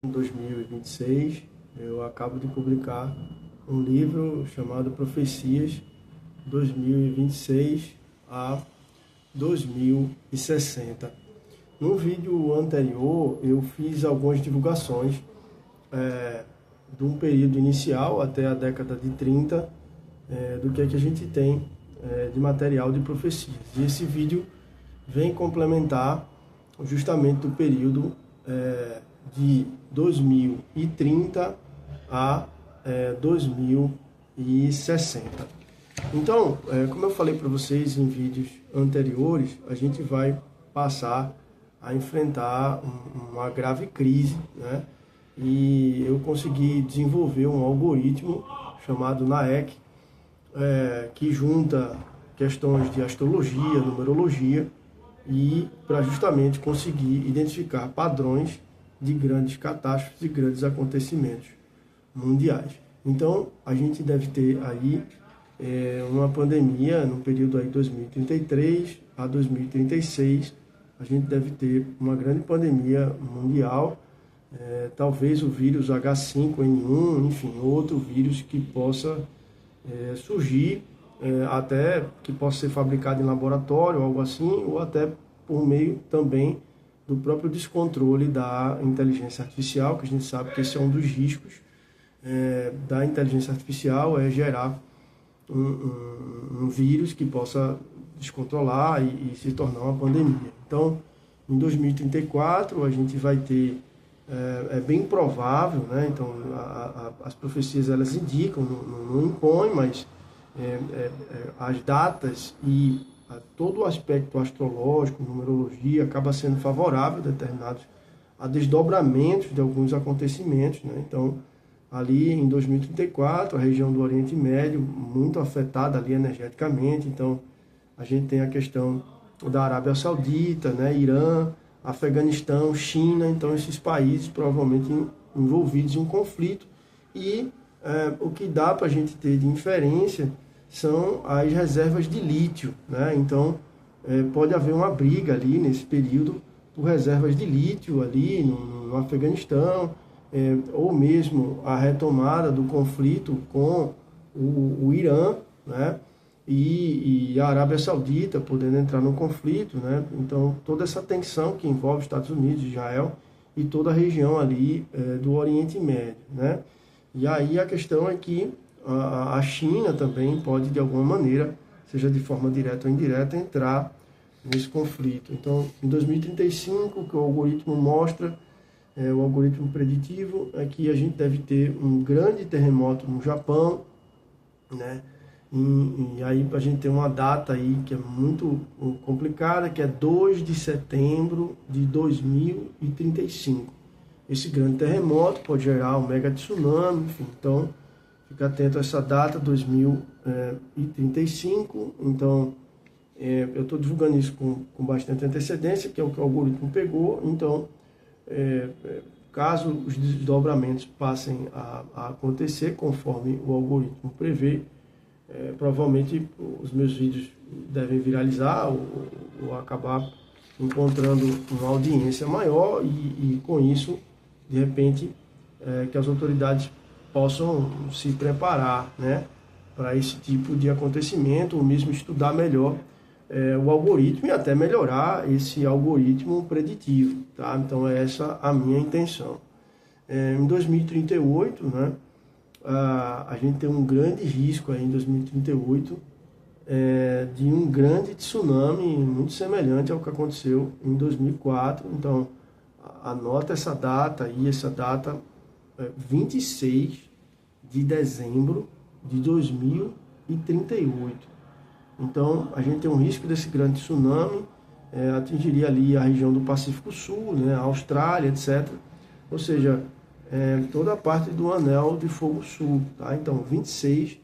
Em 2026, eu acabo de publicar um livro chamado Profecias 2026 a 2060. No vídeo anterior, eu fiz algumas divulgações de um período inicial até a década de 30, do que é que a gente tem de material de profecias. E esse vídeo vem complementar justamente do período de 2030 a 2060. Então, como eu falei para vocês em vídeos anteriores, a gente vai passar a enfrentar uma grave crise, né? E eu consegui desenvolver um algoritmo chamado NAEC, que junta questões de astrologia, numerologia, e para justamente conseguir identificar padrões de grandes catástrofes e grandes acontecimentos mundiais. Então, a gente deve ter aí uma pandemia no período aí 2033 a 2036. A gente deve ter uma grande pandemia mundial, talvez o vírus H5N1, enfim, outro vírus que possa surgir, até que possa ser fabricado em laboratório, algo assim, ou até por meio também do próprio descontrole da inteligência artificial, que a gente sabe que esse é um dos riscos da inteligência artificial, é gerar um vírus que possa descontrolar e se tornar uma pandemia. Então, em 2034, a gente vai ter, é bem provável, né? Então, as profecias elas indicam, não impõem, mas as datas e todo o aspecto astrológico, numerologia, acaba sendo favorável a desdobramentos de alguns acontecimentos, né? Então, ali em 2034, a região do Oriente Médio, muito afetada ali energeticamente. Então, a gente tem a questão da Arábia Saudita, né, Irã, Afeganistão, China. Então, esses países provavelmente envolvidos em um conflito. E o que dá para a gente ter de inferência são as reservas de lítio, né? Então, pode haver uma briga ali nesse período por reservas de lítio ali no Afeganistão, ou mesmo a retomada do conflito com o Irã, né? E a Arábia Saudita podendo entrar no conflito, né? Então, toda essa tensão que envolve Estados Unidos, Israel e toda a região ali do Oriente Médio, né? E aí a questão é que a China também pode, de alguma maneira, seja de forma direta ou indireta, entrar nesse conflito. Então, em 2035, o que o algoritmo mostra, o algoritmo preditivo, é que a gente deve ter um grande terremoto no Japão, né? E aí a gente tem uma data aí que é muito complicada, que é 2 de setembro de 2035. Esse grande terremoto pode gerar um mega tsunami, enfim. Então, fica atento a essa data, 2035. Então, eu estou divulgando isso com bastante antecedência, que é o que o algoritmo pegou. Então, caso os desdobramentos passem a acontecer conforme o algoritmo prevê, provavelmente os meus vídeos devem viralizar ou acabar encontrando uma audiência maior e com isso, de repente, que as autoridades possam se preparar, né, para esse tipo de acontecimento, ou mesmo estudar melhor o algoritmo e até melhorar esse algoritmo preditivo, tá? Então, é essa a minha intenção. Em 2038, né, a gente tem um grande risco aí em 2038 de um grande tsunami muito semelhante ao que aconteceu em 2004. Então, anota essa data aí, essa data 26 de dezembro de 2038. Então, a gente tem um risco desse grande tsunami, atingiria ali a região do Pacífico Sul, né, a Austrália, etc. Ou seja, toda a parte do anel de fogo sul, tá? Então, 26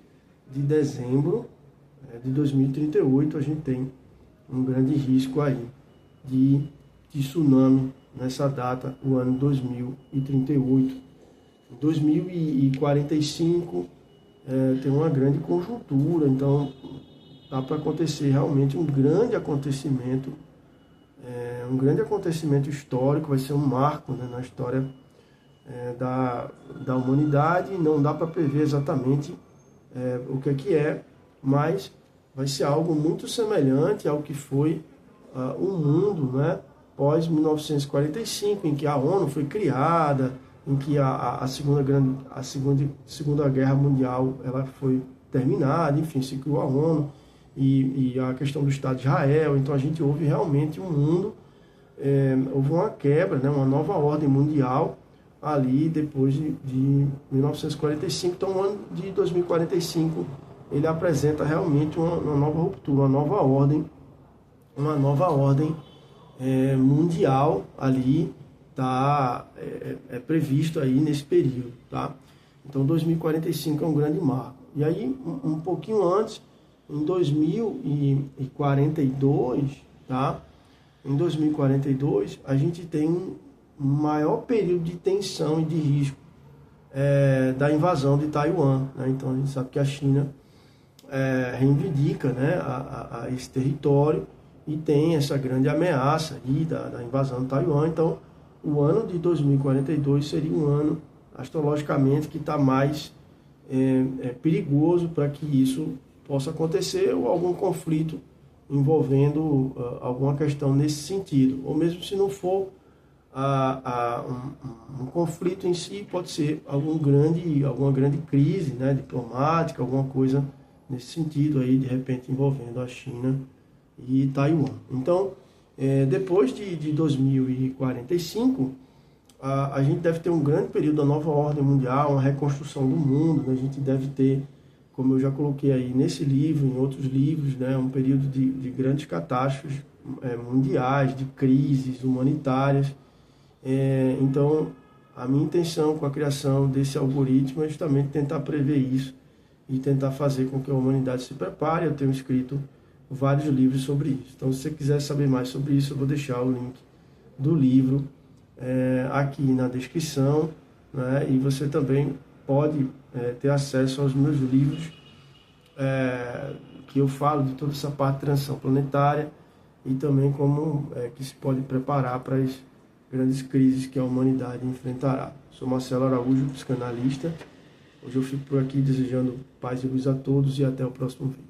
de dezembro de 2038, a gente tem um grande risco aí de tsunami nessa data, o ano 2038. Em 2045, tem uma grande conjuntura, então dá para acontecer realmente um grande acontecimento histórico, vai ser um marco, né, na história da humanidade, não dá para prever exatamente o que é, mas vai ser algo muito semelhante ao que foi o mundo, né, pós 1945, em que a ONU foi criada, em que a Segunda Guerra Mundial ela foi terminada, enfim, se criou a ONU e a questão do Estado de Israel. Então a gente houve realmente um mundo, houve uma quebra, né, uma nova ordem mundial ali depois de 1945. Então o ano de 2045 ele apresenta realmente uma nova ruptura, uma nova ordem mundial ali está previsto aí nesse período, tá? Então 2045 é um grande marco. E aí um pouquinho antes, em 2042, tá? Em 2042 a gente tem um maior período de tensão e de risco da invasão de Taiwan, né? Então a gente sabe que a China reivindica, né, a esse território e tem essa grande ameaça aí da invasão de Taiwan. Então o ano de 2042 seria um ano astrologicamente que está mais perigoso para que isso possa acontecer, ou algum conflito envolvendo alguma questão nesse sentido, ou mesmo se não for um conflito em si, pode ser alguma grande crise, né, diplomática, alguma coisa nesse sentido aí, de repente envolvendo a China e Taiwan. Então, depois de 2045, a gente deve ter um grande período da nova ordem mundial, uma reconstrução do mundo, né? A gente deve ter, como eu já coloquei aí nesse livro, em outros livros, né, um período de grandes catástrofes mundiais, de crises humanitárias. Então, a minha intenção com a criação desse algoritmo é justamente tentar prever isso e tentar fazer com que a humanidade se prepare. Eu tenho escrito vários livros sobre isso. Então, se você quiser saber mais sobre isso, eu vou deixar o link do livro aqui na descrição, né? E você também pode ter acesso aos meus livros, que eu falo de toda essa parte de transição planetária e também como que se pode preparar para as grandes crises que a humanidade enfrentará. Sou Marcelo Araújo, psicanalista. Hoje eu fico por aqui desejando paz e luz a todos e até o próximo vídeo.